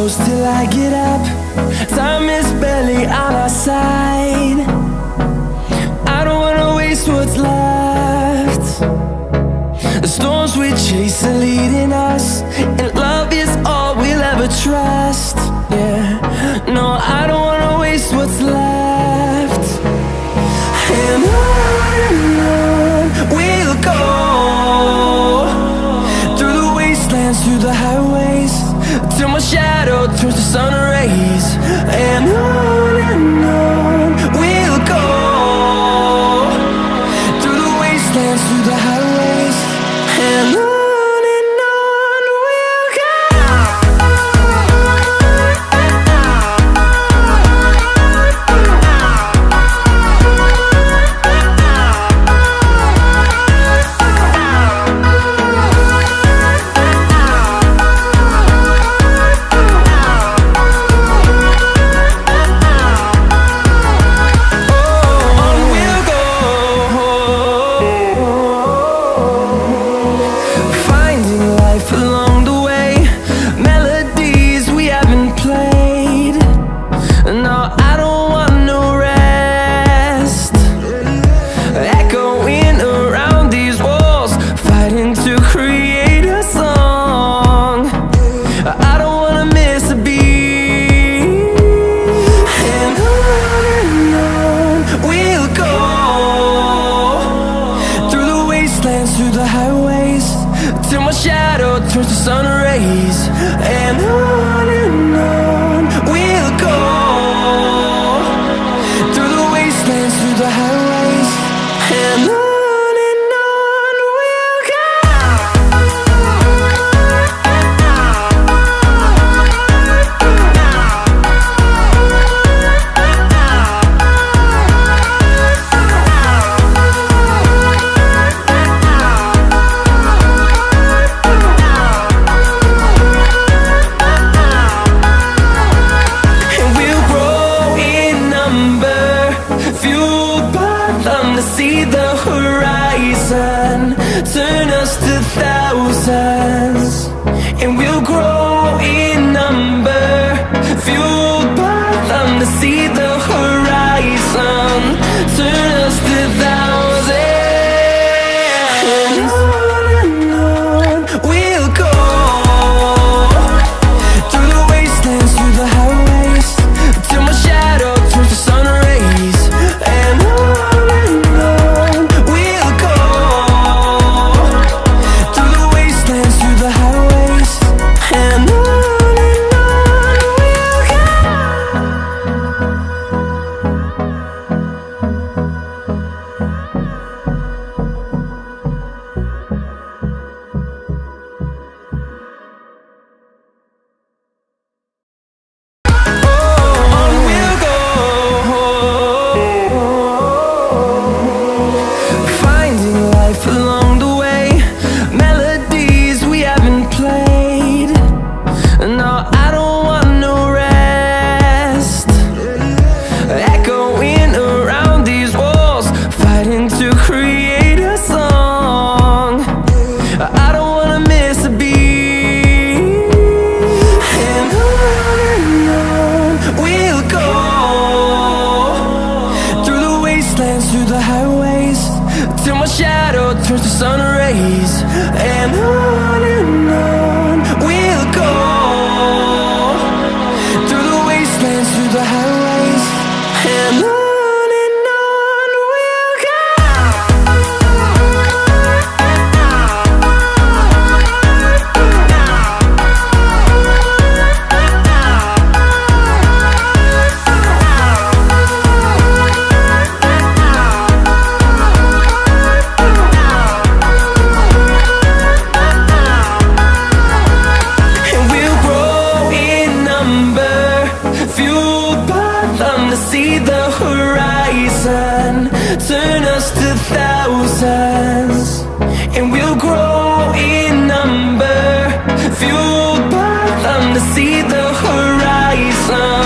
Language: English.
close till I get up. Time is barely on our side. I don't wanna waste what's left. The storms we chase are leading us, and love is all we'll ever trust. Yeah, no, I don't wanna waste what's left. And on we'll go, through the wastelands, through the highways, till my shadow turns to sun rays. And on we'll go, through the wastelands, through the highways, and on we'll go. Through the highways, till my shadow turns to sun rays. And on we'll go, through the wastelands, through the highways, and on we'll go. See the horizon, turn us to thousands, and we'll grow in number, fueled by them. To see the horizon, turn us to thousands, and on we'll go, through the wastelands, through the highways, till my shadow turns to sun rays. And through the highways, till my shadow turns to sun rays. And on we'll go, through the wastelands, through the highways, and on we'll go. See the horizon, turn us to thousands, and we'll grow in number, fueled by them. To see the horizon,